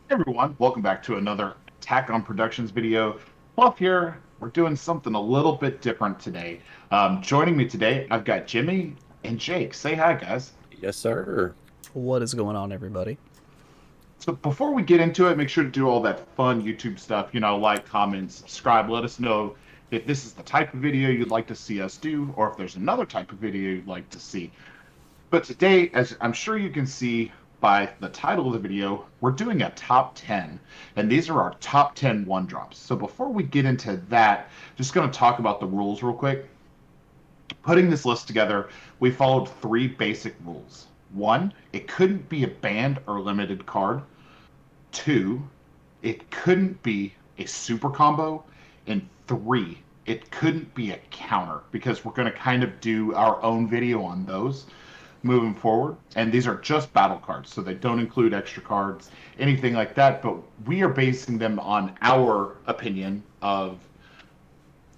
Hey everyone, welcome back to another Attack on Productions video. Fluff here. We're doing something a little bit different today. Joining me today, I've got Jimmy and Jake. Say hi, guys. Yes, sir. What is going on, everybody? So before we get into it, make sure to do all that fun YouTube stuff, like, comment, subscribe. Let us know if this is the type of video you'd like to see us do, or if there's another type of video you'd like to see. But today, as I'm sure you can see by the title of the video, we're doing a top 10, and these are our top 10 one drops. So before we get into that, just going to talk about the rules real quick. Putting this list together, we followed three basic rules. One, it couldn't be a banned or limited card. Two, it couldn't be a super combo. And three, it couldn't be a counter because we're going to kind of do our own video on those moving forward. And these are just battle cards, so they don't include extra cards, anything like that. But we are basing them on our opinion of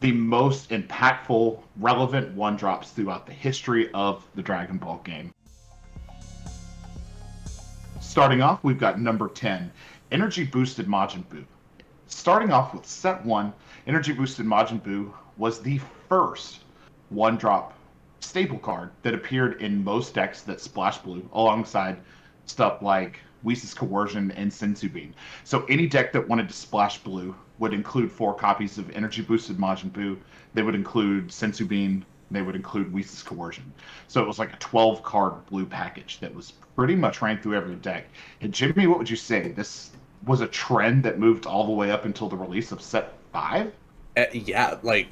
the most impactful, relevant one drops throughout the history of the Dragon Ball game. Starting off, we've got number 10, Energy Boosted Majinbu. Starting off with set one, Energy Boosted Majinbu was the first one drop staple card that appeared in most decks that splash blue alongside stuff like Whis' Coercion and Senzu Bean. So any deck that wanted to splash blue would include four copies of Energy Boosted Majin Buu. They would include Senzu Bean. They would include Whis' Coercion. So it was like a 12 card blue package that was pretty much ran through every deck. And Jimmy, what would you say? This was a trend that moved all the way up until the release of set five? Yeah, like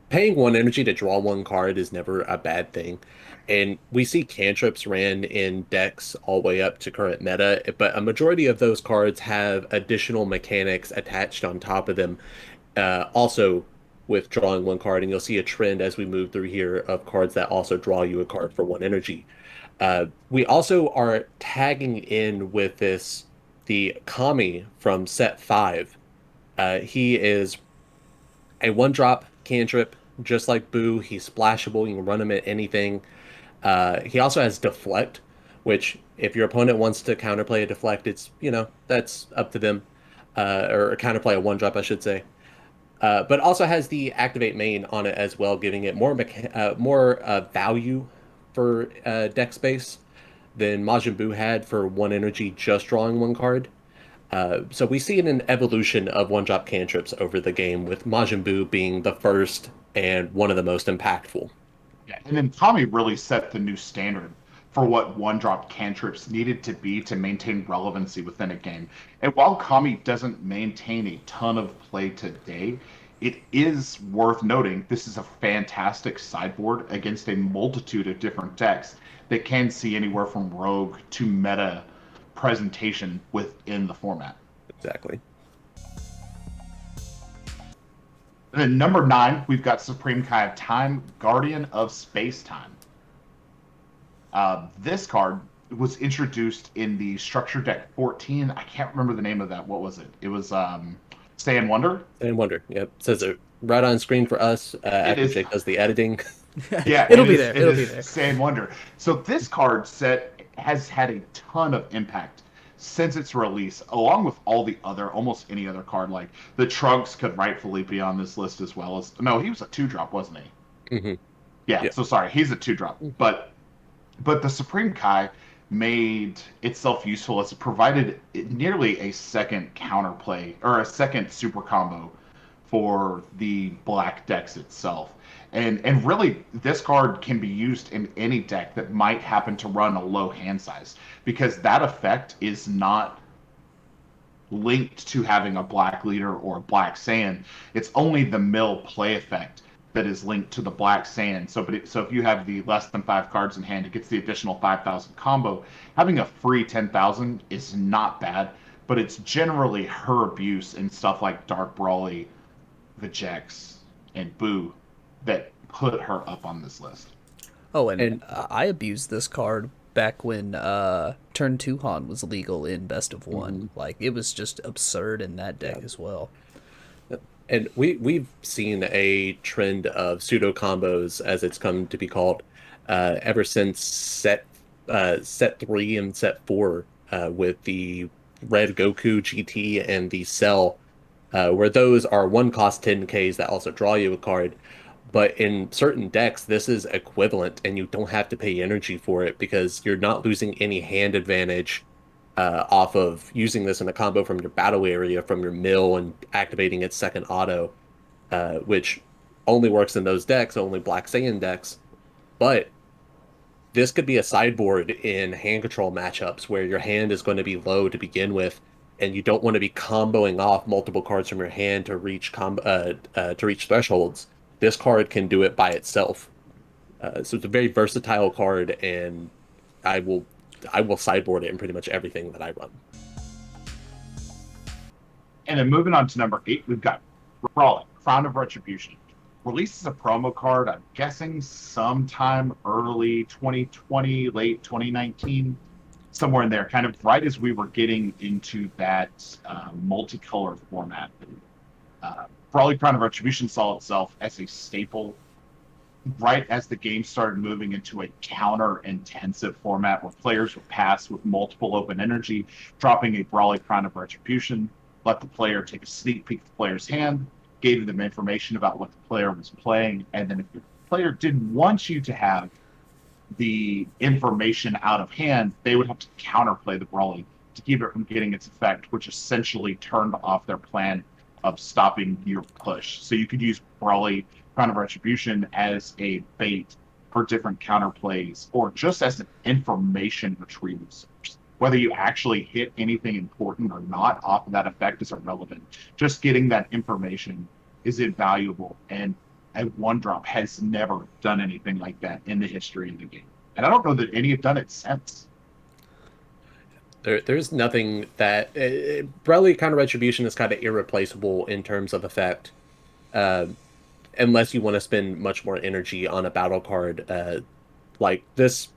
paying one energy to draw one card is never a bad thing. And we see cantrips ran in decks all the way up to current meta, but a majority of those cards have additional mechanics attached on top of them. Also, with drawing one card, and you'll see a trend as we move through here of cards that also draw you a card for one energy. We also are tagging in with this the Kami from set five. He is a one drop cantrip, just like Boo. He's splashable. You can run him at anything. He also has Deflect, which if your opponent wants to counterplay a Deflect, it's, that's up to them. Or counterplay a one drop, I should say. But also has the Activate main on it as well, giving it more value for deck space than Majin Buu had for one energy just drawing one card. So we see an evolution of one-drop cantrips over the game, with Majin Buu being the first and one of the most impactful. Yeah, and then Tommy really set the new standard for what one drop cantrips needed to be to maintain relevancy within a game. And while Kami doesn't maintain a ton of play today, it is worth noting this is a fantastic sideboard against a multitude of different decks that can see anywhere from rogue to meta presentation within the format. Exactly. And then number 9, we've got Supreme Kai of Time, Guardian of Space Time. This card was introduced in the Structure Deck 14. I can't remember the name of that. What was it? It was Stay and Wonder. And Wonder, yep, says it right on screen for us It after is, Jake does the editing. yeah, It'll be there. it It'll be is there. Stay and Wonder. So this card set has had a ton of impact since its release, along with all the other, almost any other card. Like the Trunks could rightfully be on this list as well as. No, he was a two drop, wasn't he? Hmm. Yeah. Yeah. So sorry, he's a two drop, but the Supreme Kai made itself useful as it provided nearly a second counterplay or a second super combo for the black decks itself. And really this card can be used in any deck that might happen to run a low hand size because that effect is not linked to having a black leader or a black sand. It's only the mill play effect that is linked to the black sand. So if you have the less than 5 cards in hand, it gets the additional 5,000 combo. Having a free 10,000 is not bad, but it's generally her abuse in stuff like Dark Brawly, Vegeks, and Boo that put her up on this list. Oh, and And I abused this card back when Turn 2 Han was legal in Best of One. mhm, Like, it was just absurd in that deck yeah. as well. And we've seen a trend of pseudo combos, as it's come to be called, ever since set three and set four, with the Red Goku GT and the Cell, where those are one cost 10Ks that also draw you a card. But in certain decks, this is equivalent, and you don't have to pay energy for it because you're not losing any hand advantage off of using this in a combo from your battle area, from your mill, and activating its second auto, which only works in those decks, only Black Saiyan decks. But this could be a sideboard in hand control matchups where your hand is going to be low to begin with, and you don't want to be comboing off multiple cards from your hand to reach to reach thresholds. This card can do it by itself. So it's a very versatile card, and I will I will sideboard it in pretty much everything that I run. And then moving on to number 8, we've got Brawling, Crown of Retribution. Released as a promo card, I'm guessing sometime early 2020, late 2019, somewhere in there, kind of right as we were getting into that multicolor format. Brawling Crown of Retribution saw itself as a staple right as the game started moving into a counter-intensive format where players would pass with multiple open energy, dropping a Brawling Crown of Retribution, let the player take a sneak peek at the player's hand, gave them information about what the player was playing, and then if the player didn't want you to have the information out of hand, they would have to counterplay the Brawling to keep it from getting its effect, which essentially turned off their plan of stopping your push. So you could use Brawling Crown of Retribution as a bait for different counterplays, or just as an information retrieval source. Whether you actually hit anything important or not off of that effect is irrelevant. Just getting that information is invaluable, and a one drop has never done anything like that in the history of the game. And I don't know that any have done it since. There's nothing that Brawling Counter Retribution is kind of irreplaceable in terms of effect, uh, unless you want to spend much more energy on a battle card. Like this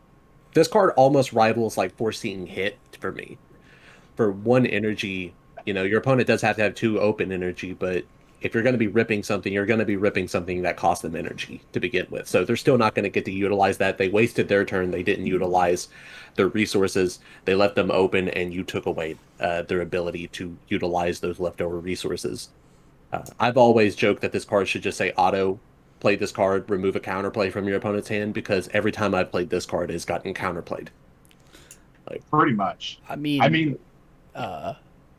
card almost rivals like Foreseeing Hit for me. For one energy, your opponent does have to have two open energy, but if you're going to be ripping something, you're going to be ripping something that costs them energy to begin with. So they're still not going to get to utilize that. They wasted their turn. They didn't utilize their resources. They left them open, and you took away their ability to utilize those leftover resources. I've always joked that this card should just say auto play this card, remove a counterplay from your opponent's hand, because every time I've played this card, it's gotten counterplayed. Pretty much. I I mean, mean,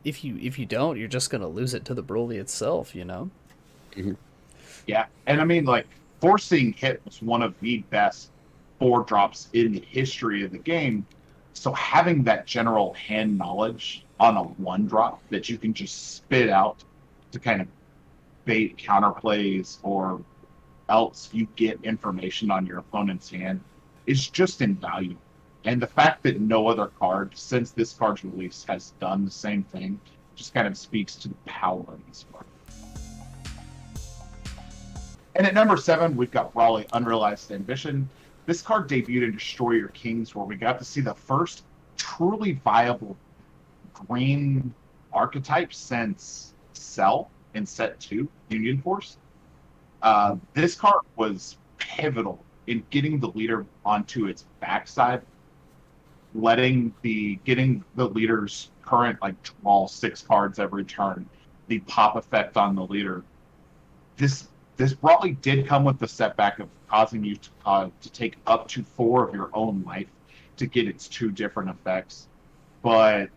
if you don't, you're just gonna lose it to the Broly itself, Mhm. yeah. And I mean, like, Foreseeing Hit was one of the best 4 drops in the history of the game. So having that general hand knowledge on a 1 drop that you can just spit out to kind of bait counterplays, or else you get information on your opponent's hand, is just invaluable. And the fact that no other card since this card's release has done the same thing just kind of speaks to the power of this card. And at number 7, we've got Brawling Unrealized Ambition. This card debuted in Destroy Your Kings, where we got to see the first truly viable green archetype since Cell in set 2, Union Force. This card was pivotal in getting the leader onto its backside, getting the leader's current like draw 6 cards every turn, the pop effect on the leader. This probably did come with the setback of causing you to take up to 4 of your own life to get its 2 different effects, but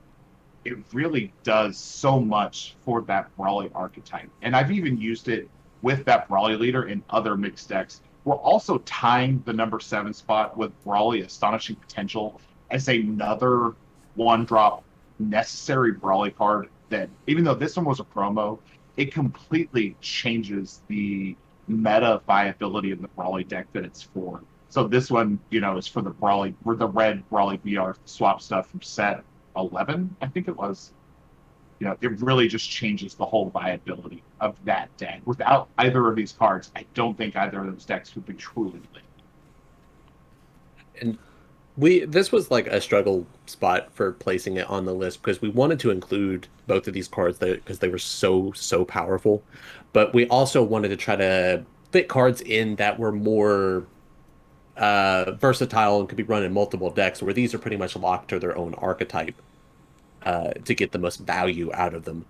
it really does so much for that Brawly archetype. And I've even used it with that Brawly leader in other mixed decks. We're also tying the number 7 spot with Brawly Astonishing Potential as another 1-drop necessary Brawly card that, even though this one was a promo, it completely changes the meta viability of the Brawly deck that it's for. So this one, is for the Brawly, for the red Brawly BR swap stuff from set 11, I think it was. It really just changes the whole viability of that deck. Without either of these cards, I don't think either of those decks would be truly lit. And this was like a struggle spot for placing it on the list because we wanted to include both of these cards because they were so powerful, but we also wanted to try to fit cards in that were more versatile and could be run in multiple decks, where these are pretty much locked to their own archetype. to get the most value out of them.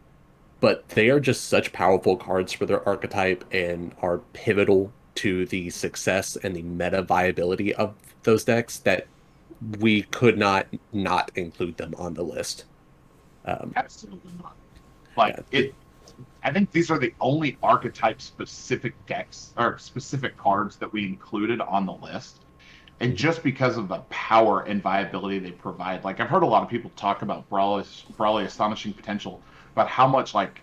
But they are just such powerful cards for their archetype and are pivotal to the success and the meta viability of those decks that we could not include them on the list. Absolutely not. Like Yeah, it, I think these are the only archetype specific decks or specific cards that we included on the list. And just because of the power and viability they provide, like I've heard a lot of people talk about Brawley astonishing potential, about how much like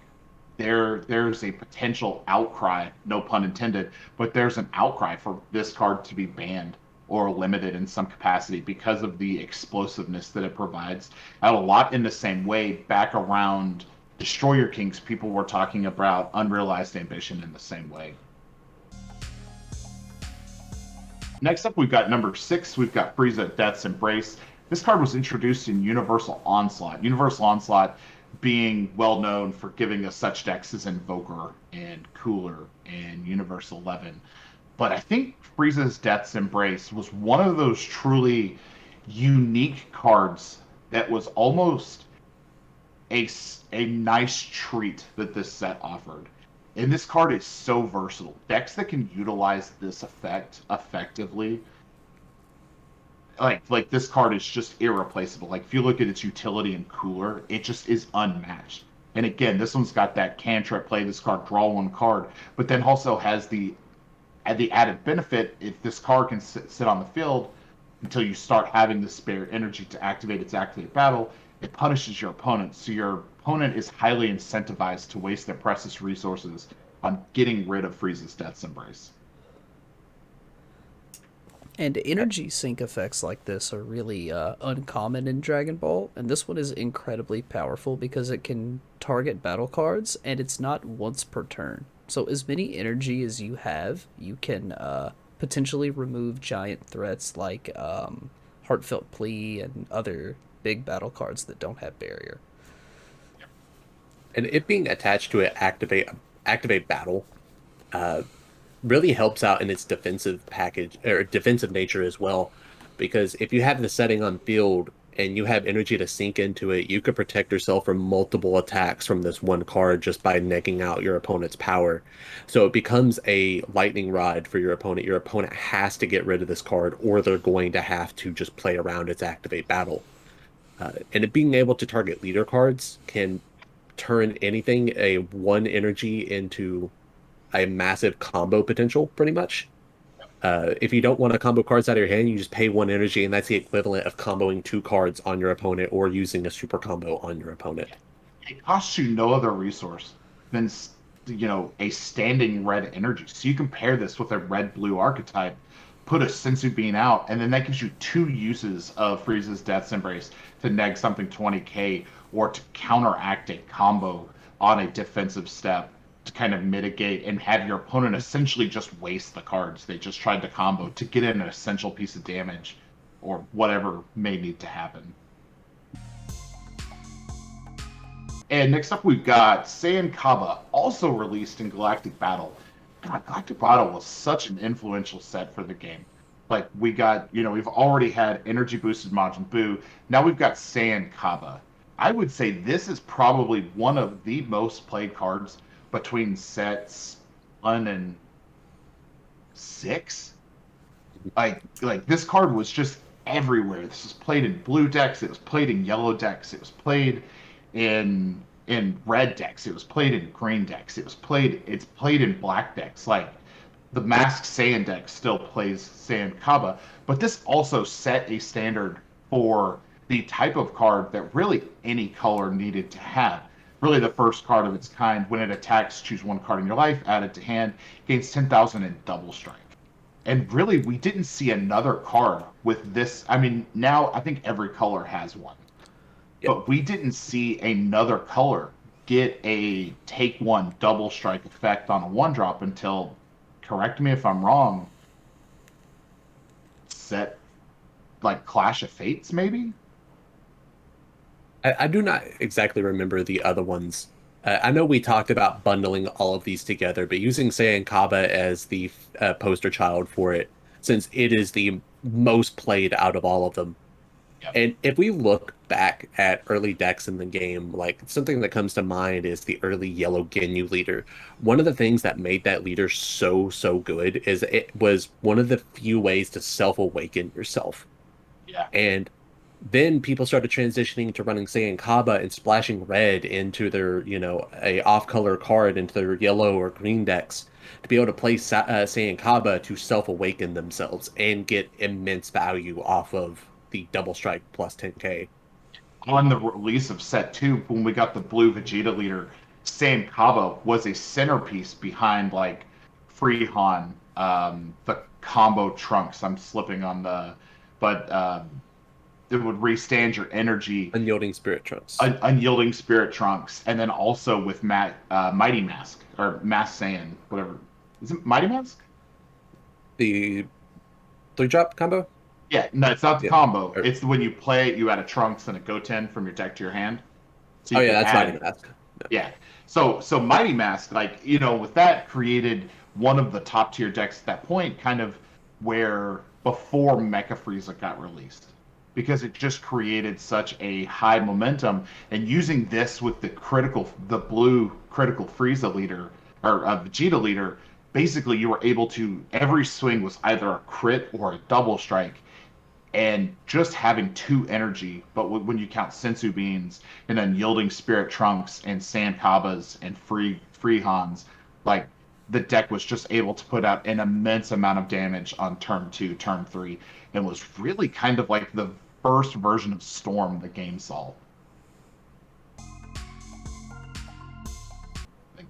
there's a potential outcry, no pun intended, but there's an outcry for this card to be banned or limited in some capacity because of the explosiveness that it provides. And a lot in the same way, back around Destroyer Kings, people were talking about unrealized ambition in the same way. Next up, we've got number 6. We've got Frieza, Death's Embrace. This card was introduced in Universal Onslaught. Universal Onslaught being well known for giving us such decks as Invoker and Cooler and Universal 11. But I think Frieza's Death's Embrace was one of those truly unique cards that was almost a nice treat that this set offered. And this card is so versatile. Decks that can utilize this effect effectively, like this card is just irreplaceable. Like if you look at its utility and Cooler, it just is unmatched. And again, this one's got that cantrip, play this card, draw one card, but then also has the added benefit if this card can sit on the field until you start having the spare energy to activate its activate battle, it punishes your opponent. So your opponent is highly incentivized to waste their precious resources on getting rid of Frieza's Death's Embrace. And energy sync effects like this are really uncommon in Dragon Ball, and this one is incredibly powerful because it can target battle cards, and it's not once per turn. So as many energy as you have, you can potentially remove giant threats like Heartfelt Plea and other big battle cards that don't have barrier. and it being attached to it activate battle uh, really helps out in its defensive package or defensive nature as well. Because if you have the setting on field and you have energy to sink into it, you could protect yourself from multiple attacks from this one card just by necking out your opponent's power. So it becomes a lightning rod for your opponent. Your opponent has to get rid of this card, or they're going to have to just play around its activate battle. And it being able to target leader cards can turn anything a one energy into a massive combo potential, pretty much. If you don't want to combo cards out of your hand, you just pay one energy, and that's the equivalent of comboing two cards on your opponent or using a super combo on your opponent. It costs you no other resource than a standing red energy. So you can pair this with a red blue archetype, put a Sensu Bean out, and then that gives you two uses of Frieza's Death's Embrace to neg something 20k or to counteract a combo on a defensive step to kind of mitigate and have your opponent essentially just waste the cards they just tried to combo to get in an essential piece of damage or whatever may need to happen. And next up, we've got Saiyan Caba, also released in Galactic Battle. God, Galactic Battle was such an influential set for the game. Like, we got, we've already had energy boosted Majinbu. Now we've got Saiyan Caba. I would say this is probably one of the most played cards between sets 1 and 6. Like this card was just everywhere. This was played in blue decks. It was played in yellow decks. It was played in red decks. It was played in green decks. It's played in black decks. Like the Masked Saiyan deck still plays Saiyan Kaba, but this also set a standard for the type of card that really any color needed to have. Really the first card of its kind. When it attacks, choose one card in your life, add it to hand, gains 10,000 in double strike. And really, we didn't see another card with this. I mean, now I think every color has one. Yep. But we didn't see another color get a take one double strike effect on a one drop until, correct me if I'm wrong, set like Clash of Fates, maybe? I do not exactly remember the other ones. I know we talked about bundling all of these together, but using Saiyan Kaba as the poster child for it, since it is the most played out of all of them, Yep. And if we look back at early decks in the game, like something that comes to mind is the early yellow Ginyu leader. One of the things that made that leader so good is it was one of the few ways to self-awaken yourself. Yeah. And then people started transitioning to running Saiyan Kaba and splashing red into their, a off-color card into their yellow or green decks to be able to play Saiyan Kaba to self-awaken themselves and get immense value off of the double strike plus 10k. On the release of set two, when we got the blue Vegeta leader, Sam Caba was a centerpiece behind like Freehan, the combo trunks. I'm slipping on the, but it would restand your energy, Unyielding Spirit Trunks. unyielding spirit trunks, and then also with Mighty Mask or Mass Saiyan, whatever. Is it Mighty Mask? The three drop combo? Yeah, no, it's not the Yeah. combo. Or, It's when you play it, you add a trunks and a Goten from your deck to your hand, so oh you yeah, could that's Mighty add. Mask. Yeah. So Mighty Mask, like, with that created one of the top tier decks at that point, kind of where before Mecha Frieza got released. Because it just created such a high momentum. And using this with the blue critical Frieza leader, or Vegeta leader, basically you were able to, every swing was either a crit or a double strike, and just having two energy, but when you count sensu beans and then yielding spirit trunks and sand kabas and free hans, like the deck was just able to put out an immense amount of damage on turn two, turn three, and was really kind of like the first version of Storm the game saw.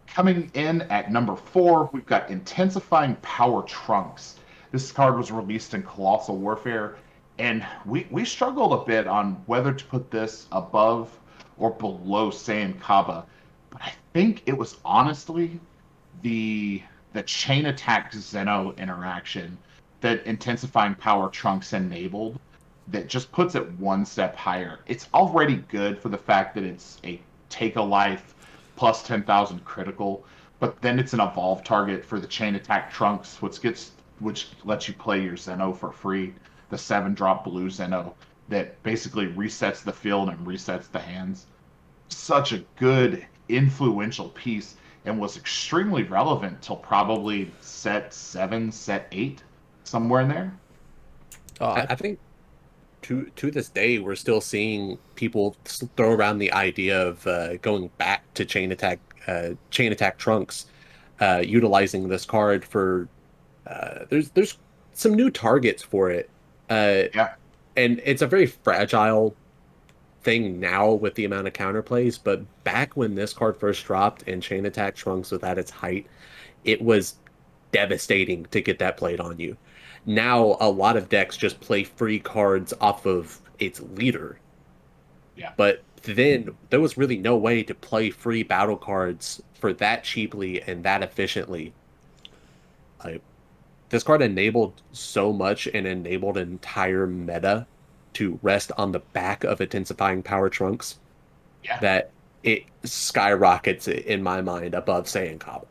Coming in at number 4, we've got Intensifying Power Trunks. This card was released in Colossal Warfare, and we struggled a bit on whether to put this above or below Saiyan Kaba. But I think it was honestly the the chain attack Zeno interaction that Intensifying Power Trunks enabled that just puts it one step higher. It's already good for the fact that it's a take a life plus 10,000 critical, but then it's an evolve target for the chain attack Trunks, which lets you play your Zeno for free, the 7-drop blue Zeno that basically resets the field and resets the hands. Such a good influential piece, and was extremely relevant till probably set 7, set 8, somewhere in there. I think to this day we're still seeing people throw around the idea of going back to chain attack trunks, utilizing this card for there's some new targets for it, uh, Yeah. and it's a very fragile thing now with the amount of counterplays. But back when this card first dropped and chain attack trunks was at its height, it was devastating to get that played on you. Now a lot of decks just play free cards off of its leader, Yeah. but then there was really no way to play free battle cards for that cheaply and that efficiently. Like, this card enabled so much and enabled an entire meta to rest on the back of intensifying power trunks Yeah. that it skyrockets it in my mind above Saiyan Cobb.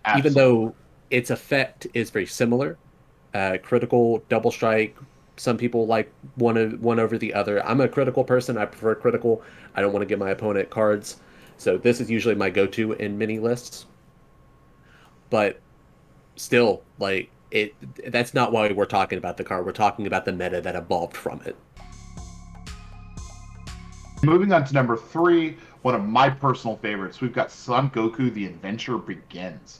Even Absolutely. though its effect is very similar, critical, double strike. Some people like one over the other. I'm a critical person. I prefer critical. I don't want to give my opponent cards. So this is usually my go-to in mini lists. But still, like it that's not why we're talking about the card. We're talking about the meta that evolved from it. Moving on to number 3, one of my personal favorites, we've got Son Goku: The Adventure Begins.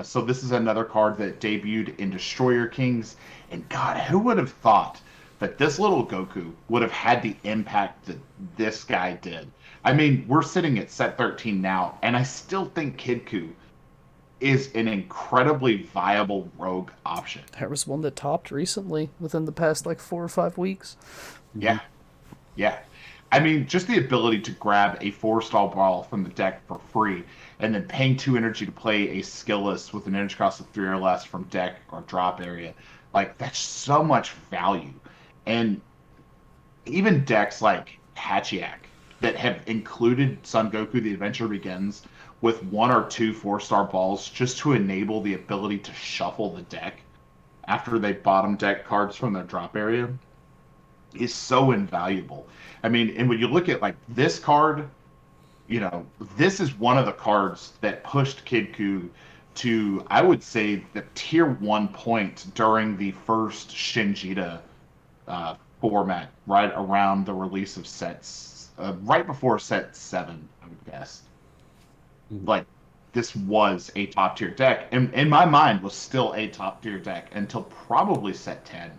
So this is another card that debuted in Destroyer Kings, and God, who would have thought that this little Goku would have had the impact that this guy did? I mean, we're sitting at set 13 now, and I still think Kid Ku is an incredibly viable rogue option. There was one that topped recently within the past like 4 or 5 weeks. Mhm. Yeah, yeah. I mean, just the ability to grab a 4-star ball from the deck for free, and then paying 2 energy to play a skillless with an energy cost of 3 or less from deck or drop area. Like, that's so much value. And even decks like Hachiak that have included Son Goku: The Adventure Begins with 1 or 2 4-star balls just to enable the ability to shuffle the deck after they bottom deck cards from their drop area. is so invaluable. I mean, and when you look at like this card, this is one of the cards that pushed Kid Ku to, I would say, the tier 1 point during the first Shinjita format, right around the release of right before set 7, I would guess. Mhm. Like, this was a top tier deck, and in my mind was still a top tier deck until probably set 10.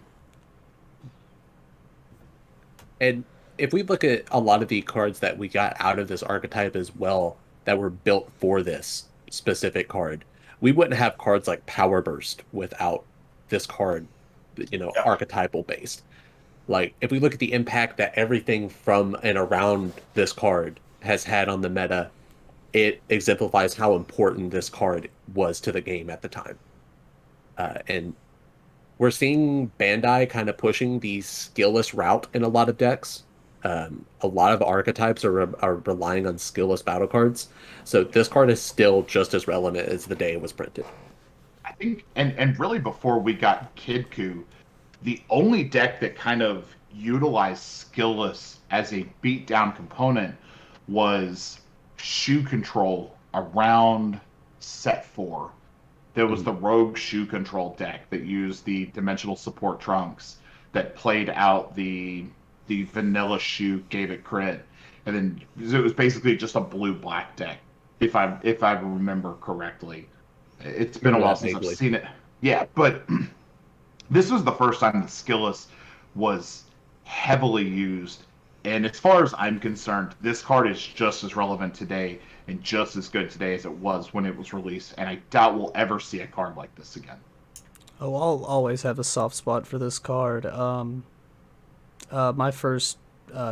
And if we look at a lot of the cards that we got out of this archetype as well, that were built for this specific card, we wouldn't have cards like Power Burst without this card, Yeah. archetypal based. Like, if we look at the impact that everything from and around this card has had on the meta, it exemplifies how important this card was to the game at the time. And we're seeing Bandai kind of pushing the skillless route in a lot of decks. A lot of archetypes are relying on skillless battle cards. So this card is still just as relevant as the day it was printed. I think, and really before we got Kid Ku, the only deck that kind of utilized skillless as a beatdown component was shoe control around set 4. There was Mhm. the rogue shoe control deck that used the dimensional support trunks that played out the vanilla shoe, gave it crit, and then it was basically just a blue black deck, if I remember correctly. It's been a Remember while that since I've vaguely. seen it. Yeah, but this was the first time that skillless was heavily used. And as far as I'm concerned, this card is just as relevant today and just as good today as it was when it was released. And I doubt we'll ever see a card like this again. Oh, I'll always have a soft spot for this card. My first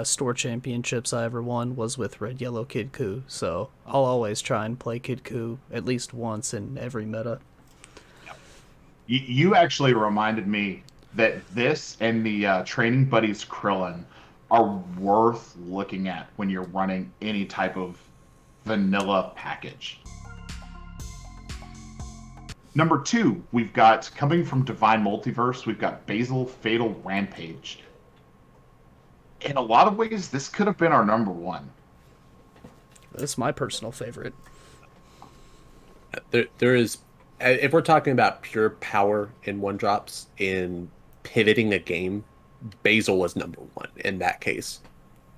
store championships I ever won was with Red Yellow Kid Ku, so I'll always try and play Kid Ku at least once in every meta. You actually reminded me that this and the Training Buddies Krillin are worth looking at when you're running any type of vanilla package. Number 2, we've got coming from Divine Multiverse, we've got Basil Fatal Rampage. In a lot of ways, this could have been our number 1. That's my personal favorite. There is, if we're talking about pure power in one drops in pivoting a game, Basil was number one in that case.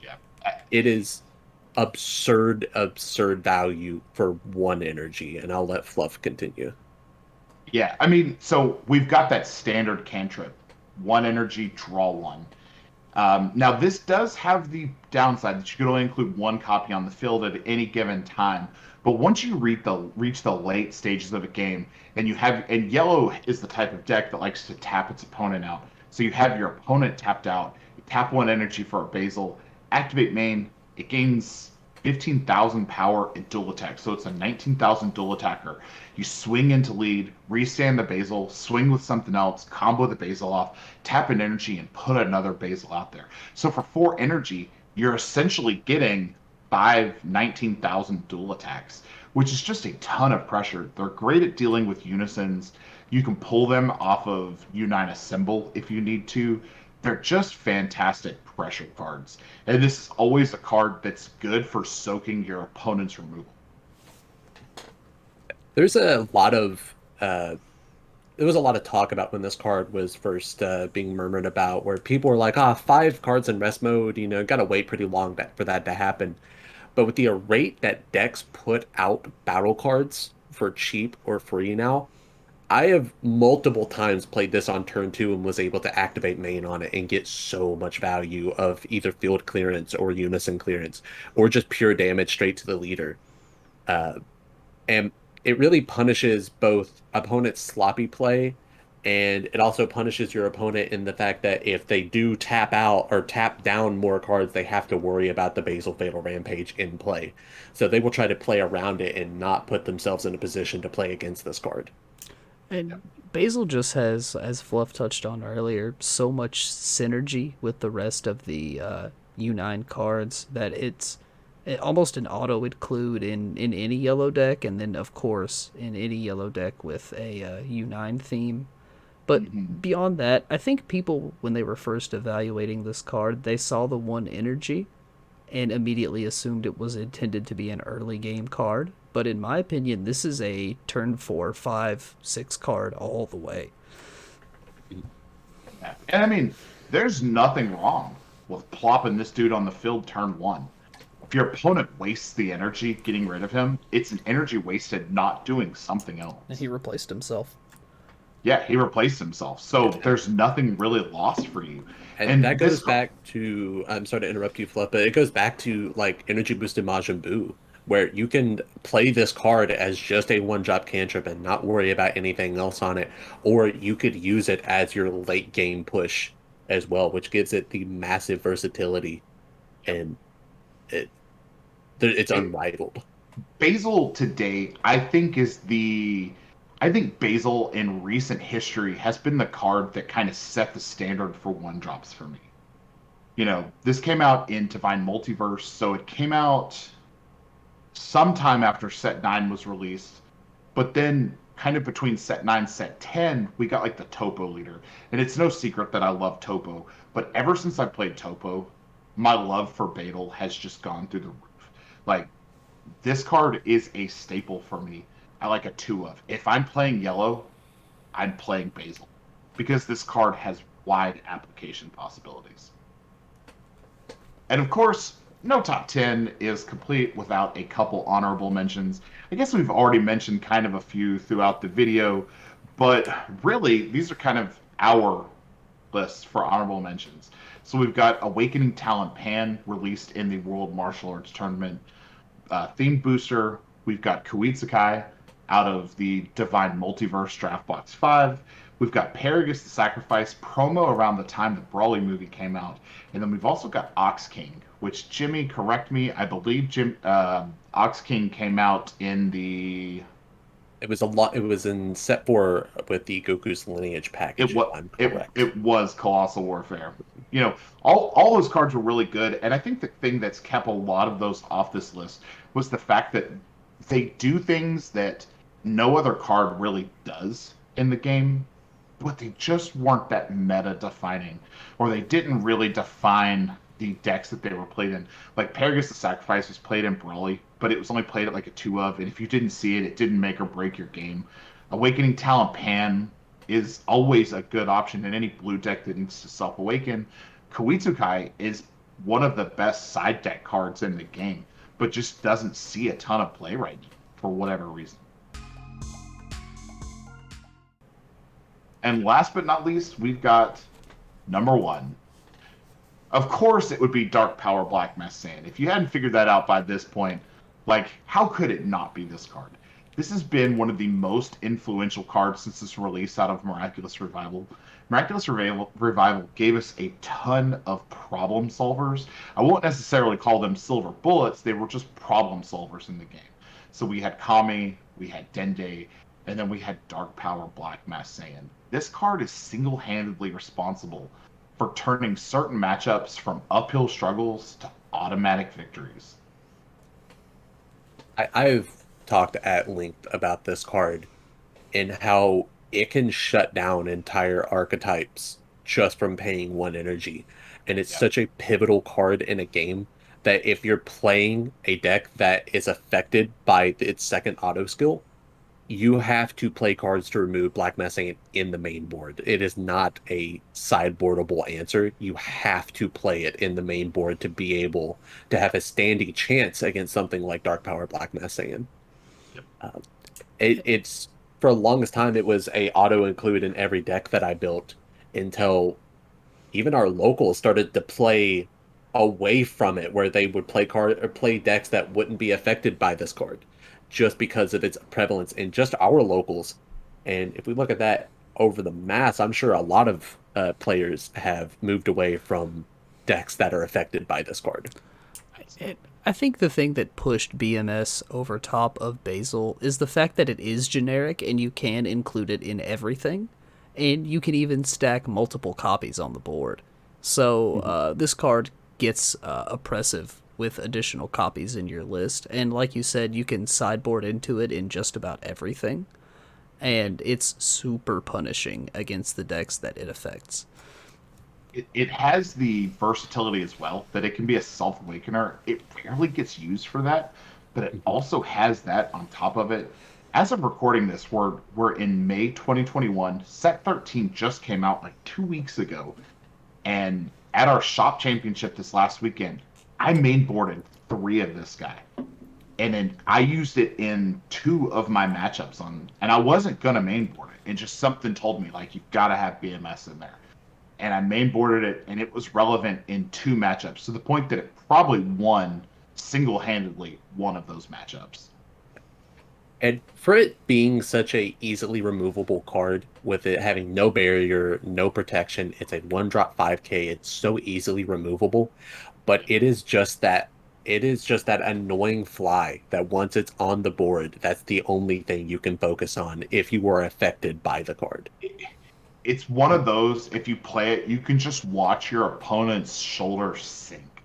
Yeah. It is absurd value for one energy, and I'll let Fluff continue. Yeah, I mean, so we've got that standard cantrip, 1 energy, draw 1. Now, this does have the downside that you could only include 1 copy on the field at any given time. But once you reach the late stages of a game, and yellow is the type of deck that likes to tap its opponent out. So you have your opponent tapped out, you tap 1 energy for a Basil, activate main, it gains 15,000 power and dual attack. So it's a 19,000 dual attacker. You swing into lead, restand the Basil, swing with something else, combo the Basil off, tap an energy, and put another Basil out there. So for 4 energy, you're essentially getting 19,000 dual attacks, which is just a ton of pressure. They're great at dealing with unisons. You can pull them off of Unite Assemble if you need to. They're just fantastic pressure cards. And this is always a card that's good for soaking your opponent's removal. There's a lot of there was a lot of talk about when this card was first being murmured about, where people were like, "Ah, 5 cards in rest mode, gotta wait pretty long for that to happen." But with the rate that decks put out battle cards for cheap or free now, I have multiple times played this on turn 2 and was able to activate main on it and get so much value of either field clearance or unison clearance or just pure damage straight to the leader. Uh, and it really punishes both opponent's sloppy play, and it also punishes your opponent in the fact that if they do tap out or tap down more cards, they have to worry about the Basil Fatal Rampage in play. So they will try to play around it and not put themselves in a position to play against this card. And Basil just has, as Fluff touched on earlier, so much synergy with the rest of the U9 cards that it's almost an auto include in any yellow deck, and then of course in any yellow deck with a U9 theme. But beyond that, I think people, when they were first evaluating this card, they saw the one energy and immediately assumed it was intended to be an early game card. But in my opinion, this is a turn 4, 5, 6 card all the way. Yeah. And I mean, there's nothing wrong with plopping this dude on the field turn 1. If your opponent wastes the energy getting rid of him, it's an energy wasted not doing something else. And he replaced himself. Yeah, he replaced himself. So there's nothing really lost for you. And that goes back to, I'm sorry to interrupt you, Fluff, but it goes back to like energy boosted Majinbu, where you can play this card as just a one-drop cantrip and not worry about anything else on it, or you could use it as your late game push as well, which gives it the massive versatility, and it's unrivaled. Basil today, I think Basil in recent history has been the card that kind of set the standard for one drops for me. You know, this came out in Divine Multiverse, so it came out sometime after Set 9 was released, but then kind of between Set 9 and Set 10, we got like the Topo leader. And it's no secret that I love Topo, but ever since I played Topo, my love for Basil has just gone through the roof. Like, this card is a staple for me. I like a 2 of. If I'm playing yellow, I'm playing Basil because this card has wide application possibilities. And of course, no top 10 is complete without a couple honorable mentions. I guess we've already mentioned kind of a few throughout the video, but really, these are kind of our list for honorable mentions. So we've got Awakening Talent Pan, released in the World Martial Arts Tournament themed booster. We've got Kuitsukai out of the Divine Multiverse Draft Box 5. We've got Paragus the Sacrifice promo around the time the Brawling movie came out. And then we've also got Ox King, which, Jimmy, correct me, I believe Ox King came out in the... It was in set 4 with the Goku's Lineage package. It was Colossal Warfare. You know, all those cards were really good, and I think the thing that's kept a lot of those off this list was the fact that they do things that no other card really does in the game, but they just weren't that meta defining, or they didn't really define the decks that they were played in. Like Paragus the Sacrifice was played in Brawling, but it was only played at like a 2 of, and if you didn't see it, it didn't make or break your game. Awakening Talent Pan is always a good option in any blue deck that needs to self-awaken. Kuitsukai is one of the best side deck cards in the game, but just doesn't see a ton of play right now for whatever reason. And last but not least, we've got number 1. Of course, it would be Dark Power Black Mass Sand. If you hadn't figured that out by this point, like, how could it not be this card? This has been one of the most influential cards since its release out of Miraculous Revival. Miraculous Revival gave us a ton of problem solvers. I won't necessarily call them silver bullets, they were just problem solvers in the game. So we had Kami, we had Dende, and then we had Dark Power Black Mass Sand. This card is single-handedly responsible for turning certain matchups from uphill struggles to automatic victories. I've talked at length about this card and how it can shut down entire archetypes just from paying 1 energy. And it's such a pivotal card in a game that if you're playing a deck that is affected by its second auto skill, you have to play cards to remove Black Messing in the main board. It is not a sideboardable answer. You have to play it in the main board to be able to have a standing chance against something like Dark Power Black Messing. Yep. It's for the longest time it was a auto include in every deck that I built until even our locals started to play away from it, where they would play decks that wouldn't be affected by this card, just because of its prevalence in just our locals. And if we look at that over the mass, I'm sure a lot of players have moved away from decks that are affected by this card. I think the thing that pushed BMS over top of Basil is the fact that it is generic and you can include it in everything. And you can even stack multiple copies on the board. So this card gets oppressive with additional copies in your list. And like you said, you can sideboard into it in just about everything. and it's super punishing against the decks that it affects. It has the versatility as well that it can be a self-awakener. It rarely gets used for that, but it also has that on top of it. As of recording this, we're in May 2021. Set 13 just came out like 2 weeks ago, and at our shop championship this last weekend, I mainboarded 3 of this guy, and then I used it in 2 of my matchups on, and I wasn't gonna mainboard it, and just something told me like you've got to have BMS in there, and I mainboarded it, and it was relevant in 2 matchups to the point that it probably won single-handedly one of those matchups. And for it being such a easily removable card, with it having no barrier, no protection, it's a 1-drop 5k. It's so easily removable, but it is just that annoying fly that once it's on the board, that's the only thing you can focus on if you are affected by the card. It's one of those, if you play it, you can just watch your opponent's shoulders sink.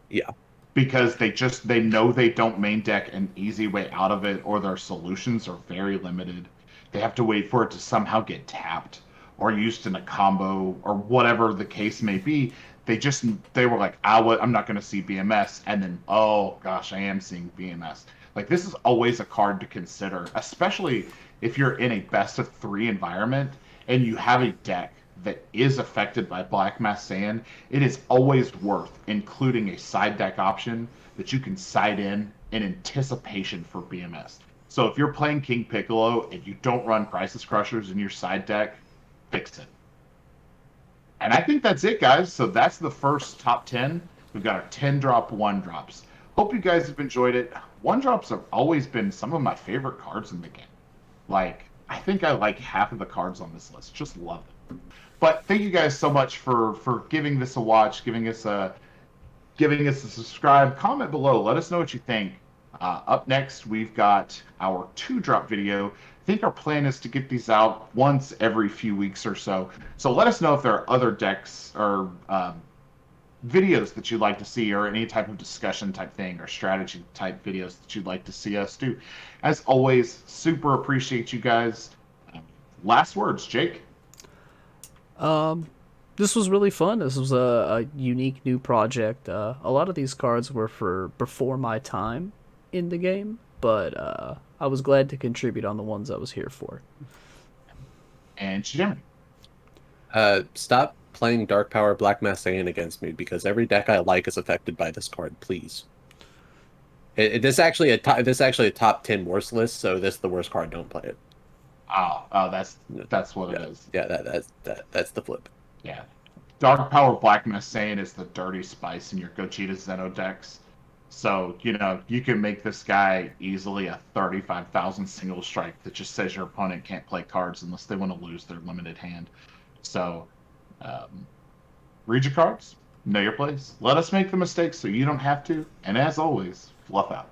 Yeah. Because they know they don't main deck an easy way out of it, or their solutions are very limited. They have to wait for it to somehow get tapped or used in a combo or whatever the case may be. They were like, I'm not going to see BMS, and then oh gosh, I am seeing BMS. Like, this is always a card to consider, especially if you're in a best of 3 environment and you have a deck that is affected by Black Mass Sand. It is always worth including a side deck option that you can side in anticipation for BMS. So if you're playing King Piccolo and you don't run Crisis Crushers in your side deck, fix it. And I think that's it, guys. So that's the first top 10. We've got our 10 drop, 1 drops. Hope you guys have enjoyed it. 1 drops have always been some of my favorite cards in the game. Like, I think I like half of the cards on this list. Just love them. But thank you guys so much for giving this a watch, giving us a subscribe, comment below. Let us know what you think. Up next, we've got our 2-drop video. I think our plan is to get these out once every few weeks or so. So let us know if there are other decks or videos that you'd like to see, or any type of discussion type thing or strategy type videos that you'd like to see us do. As always, super appreciate you guys. Last words, Jake. This was really fun. This was a unique new project. A lot of these cards were for before my time in the game, but I was glad to contribute on the ones I was here for. And Jimmy. Stop playing Dark Power Black Mass Saiyan against me, because every deck I like is affected by this card. Please. This actually a top 10 worst list, so this is the worst card. Don't play it. Oh, that's what it is. Yeah, that's the flip. Yeah. Dark Power Black Mass Saiyan is the dirty spice in your Gogeta Zeno decks. So, you can make this guy easily a 35,000 single strike that just says your opponent can't play cards unless they want to lose their limited hand. So, read your cards, know your place. Let us make the mistakes so you don't have to. And as always, fluff out.